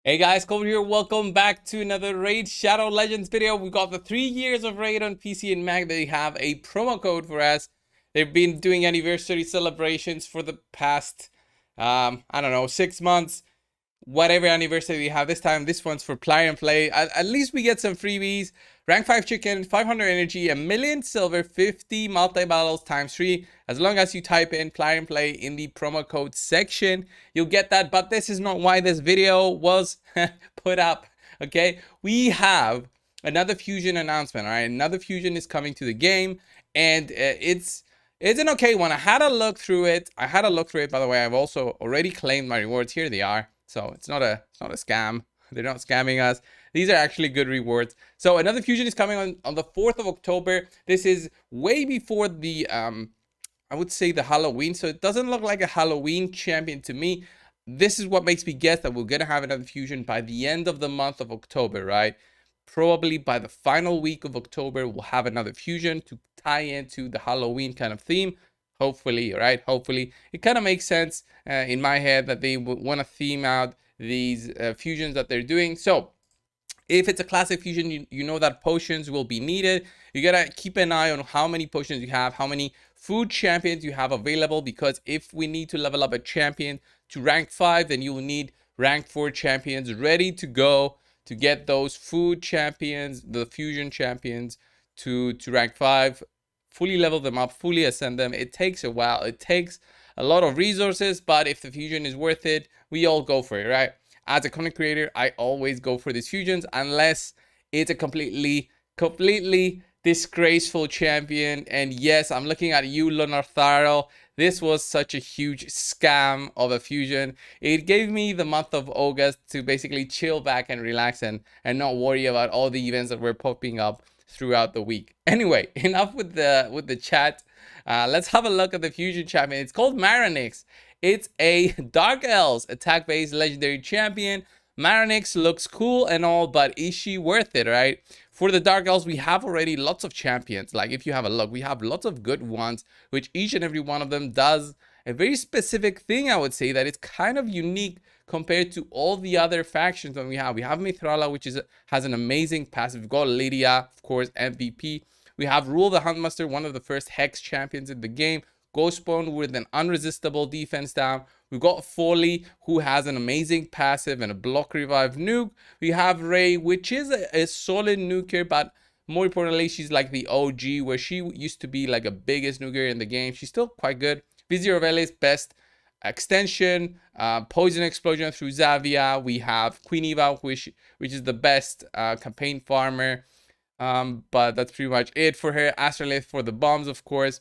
Hey guys, Cole here. Welcome back to another Raid Shadow Legends video. We got the 3 years of Raid on PC and Mac. They have a promo code for us. They've been doing anniversary celebrations for the past, I don't know, 6 months. Whatever anniversary we have this time, this one's for Play and Play. At least we get some freebies. Rank 5 chicken, 500 energy, a million silver, 50 multi-battles times 3. As long as you type in Play and Play in the promo code section, you'll get that. But this is not why this video was put up. Okay, we have another fusion announcement. All right, another fusion is coming to the game, and it's an okay one. I had a look through it. By the way, I've also already claimed my rewards. Here they are. So it's not a scam. They're not scamming us. These are actually good rewards. So another fusion is coming on the 4th of October. This is way before the I would say the Halloween. So it doesn't look like a Halloween champion to me. This is what makes me guess that we're gonna have another fusion by the end of the month of October, right? Probably by the final week of October, we'll have another fusion to tie into the Halloween kind of theme. Hopefully, right? Hopefully, it kind of makes sense in my head that they want to theme out these fusions that they're doing. So if it's a classic fusion, you know that potions will be needed. You gotta keep an eye on how many potions you have, how many food champions you have available, because if we need to level up a champion to rank 5, then you will need rank 4 champions ready to go to get those food champions, the fusion champions, to rank 5, fully level them up, fully ascend them. It takes a while. It takes a lot of resources, but if the fusion is worth it, we all go for it, right? As a content creator, I always go for these fusions unless it's a completely disgraceful champion. And yes, I'm looking at you, Lonartharo. This was such a huge scam of a fusion. It gave me the month of August to basically chill back and relax and not worry about all the events that were popping up throughout the week. Anyway, enough with the chat. Let's have a look at the fusion champion. It's called Marinix. It's a Dark Elves attack-based legendary champion. Marinix looks cool and all, but is she worth it, right? For the Dark Elves, we have already lots of champions. Like, if you have a look, we have lots of good ones, which each and every one of them does a very specific thing, I would say, that it's kind of unique compared to all the other factions that we have. We have Mithrala, which has an amazing passive. We've got Lydia, of course, MVP. We have Rule the Huntmaster, one of the first Hex champions in the game. Ghostbone with an unresistible defense down. We've got Foley, who has an amazing passive and a block revive nuke. We have Ray, which is a solid nuker, but more importantly, she's like the OG, where she used to be like a biggest nuker in the game. She's still quite good. Vizier of LA's best extension, poison explosion through Zavia. We have Queen Eva, which is the best campaign farmer. But that's pretty much it for her. Astrolith for the bombs, of course.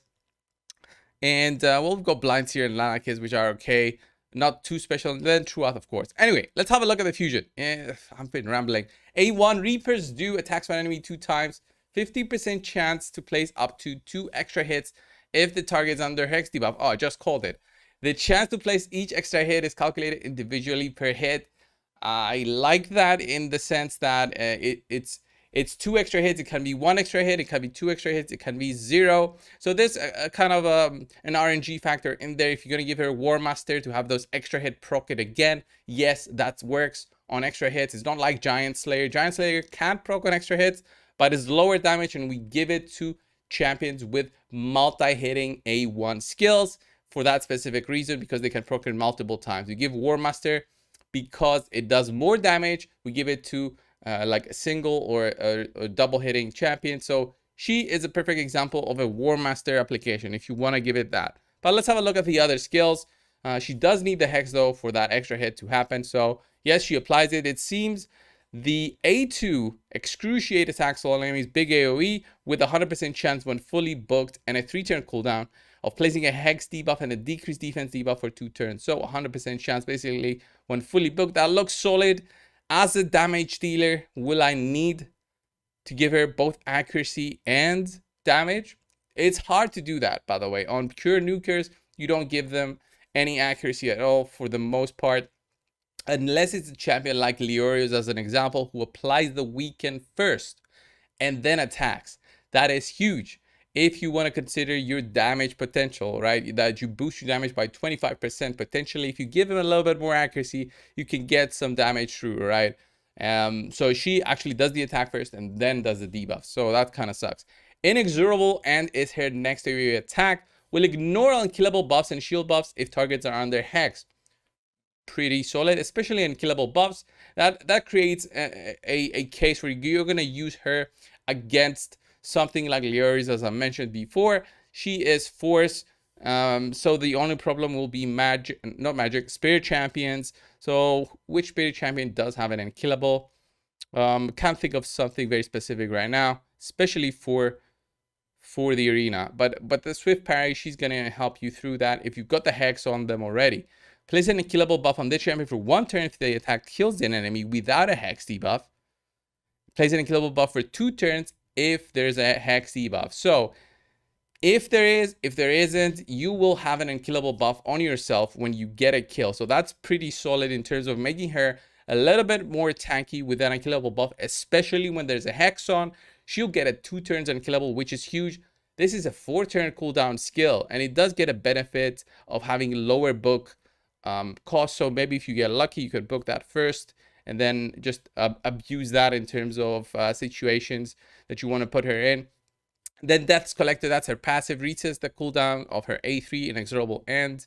And well, we've got blinds here and Lanakis, which are okay. Not too special. And then Truoth, of course. Anyway, let's have a look at the fusion. I've been rambling. A1, Reapers do attacks one enemy 2 times. 50% chance to place up to 2 extra hits if the target is under Hex debuff. Oh, I just called it. The chance to place each extra hit is calculated individually per hit. I like that in the sense that it's 2 extra hits. It can be 1 extra hit. It can be 2 extra hits. It can be 0. So there's a kind of an RNG factor in there. If you're going to give her War Master to have those extra hit proc it again, yes, that works on extra hits. It's not like Giant Slayer. Giant Slayer can't proc on extra hits, but it's lower damage, and we give it to champions with multi-hitting A1 skills for that specific reason, because they can proc it multiple times. We give War Master because it does more damage. We give it to like a single or a double hitting champion. So she is a perfect example of a War Master application if you want to give it that. But let's have a look at the other skills. She does need the Hex though for that extra hit to happen. So yes, she applies it. It seems the A2 excruciate attacks all enemies, big AoE with a 100% chance when fully booked and a 3-turn cooldown of placing a Hex debuff and a decreased defense debuff for 2 turns. So 100% chance basically when fully booked. That looks solid. As a damage dealer, will I need to give her both accuracy and damage? It's hard to do that, by the way. On pure nukers, you don't give them any accuracy at all for the most part, unless it's a champion like Leorius as an example, who applies the weaken first and then attacks. That is huge. if you want to consider your damage potential, right? That you boost your damage by 25% potentially. If you give him a little bit more accuracy, you can get some damage through, right? So she actually does the attack first and then does the debuff. So that kind of sucks. Inexorable and is her next area attack will ignore unkillable buffs and shield buffs if targets are under hex. Pretty solid, especially in killable buffs. That creates a case where you're gonna use her against something like Leoris, as I mentioned before. She is force, so the only problem will be spirit champions. So which spirit champion does have an unkillable? Can't think of something very specific right now, especially for the arena. But the swift parry, she's gonna help you through that if you've got the hex on them already. Place an unkillable buff on this champion for 1 turn if the attack kills an enemy without a hex debuff. Place an unkillable buff for 2 turns if there's a hex debuff. So if there is, if there isn't, you will have an unkillable buff on yourself when you get a kill. So that's pretty solid in terms of making her a little bit more tanky with an unkillable buff, especially when there's a hex on. She'll get a 2 turns unkillable, which is huge. This is a 4-turn cooldown skill, and it does get a benefit of having lower book cost. So maybe if you get lucky, you could book that first and then just abuse that in terms of situations that you want to put her in. Then Death's Collector, that's her passive, resets the cooldown of her A3 inexorable and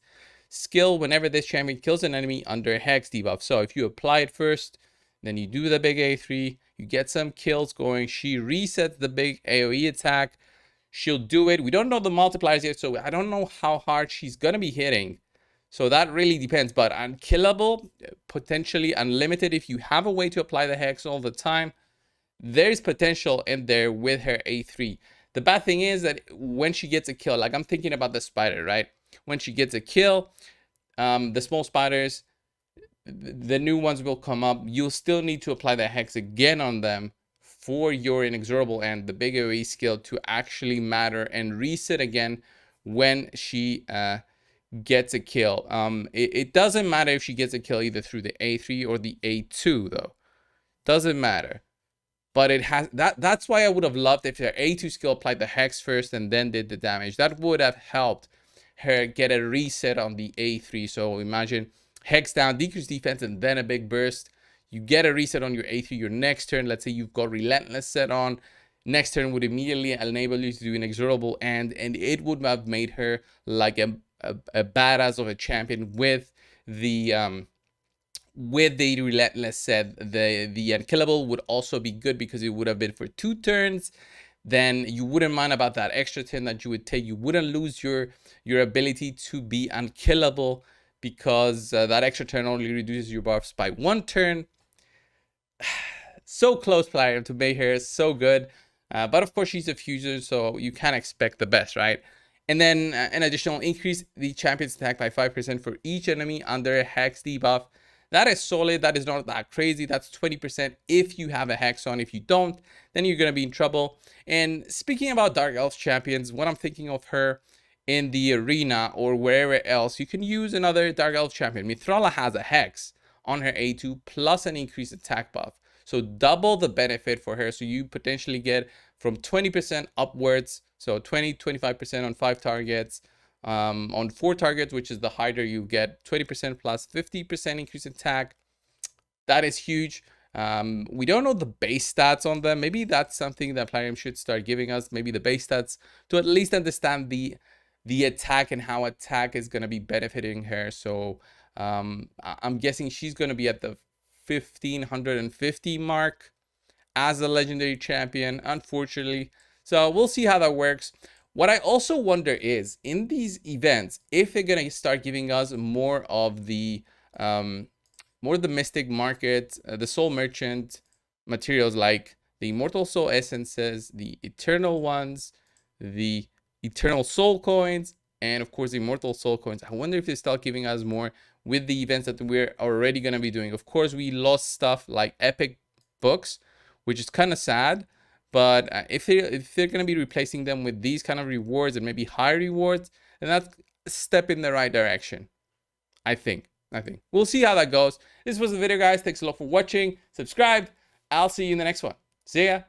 skill whenever this champion kills an enemy under a hex debuff. So if you apply it first, then you do the big A3, you get some kills going, she resets the big AoE attack, she'll do it. We don't know the multipliers yet, so I don't know how hard she's gonna be hitting. So that really depends, but unkillable, potentially unlimited if you have a way to apply the hex all the time. There's potential in there with her A3. The bad thing is that when she gets a kill, like I'm thinking about the spider, right? When she gets a kill, the small spiders, the new ones will come up. You'll still need to apply the hex again on them for your inexorable and the big AoE skill to actually matter and reset again when she gets a kill. It doesn't matter if she gets a kill either through the A3 or the A2 though. Doesn't matter. But it has that's why I would have loved if her A2 skill applied the hex first and then did the damage. That would have helped her get a reset on the A3. So imagine hex down, decrease defense, and then a big burst. You get a reset on your A3 your next turn. Let's say you've got relentless set on. Next turn would immediately enable you to do inexorable and it would have made her like a badass of a champion with the relentless set. The unkillable would also be good because it would have been for 2 turns. Then you wouldn't mind about that extra turn that you would take. You wouldn't lose your ability to be unkillable because that extra turn only reduces your buffs by 1 turn. So close player to make her so good, but of course she's a fuser, so you can't expect the best, right? And then an additional increase the champion's attack by 5% for each enemy under a hex debuff. That is solid. That is not that crazy. That's 20% if you have a hex on. If you don't, then you're going to be in trouble. And speaking about Dark Elf champions, when I'm thinking of her in the arena or wherever else, you can use another Dark Elf champion. Mithrala has a hex on her A2 plus an increased attack buff. So double the benefit for her. So you potentially get from 20% upwards. So 20-25% on 5 targets. On 4 targets, which is the harder, you get 20% plus 50% increase attack. That is huge. We don't know the base stats on them. Maybe that's something that Plarium should start giving us. Maybe the base stats to at least understand the attack and how attack is going to be benefiting her. So I'm guessing she's going to be at the 1550 mark as a legendary champion, unfortunately. So we'll see how that works. What I also wonder is, in these events, if they're gonna start giving us more of the Mystic Market, the Soul Merchant materials, like the Immortal Soul Essences, the Eternal ones, the Eternal Soul Coins, and of course the Immortal Soul Coins. I wonder if they start giving us more with the events that we're already gonna be doing. Of course, we lost stuff like Epic Books, which is kind of sad. But if they're going to be replacing them with these kind of rewards and maybe high rewards, then that's a step in the right direction. I think. We'll see how that goes. This was the video, guys. Thanks a lot for watching. Subscribe. I'll see you in the next one. See ya.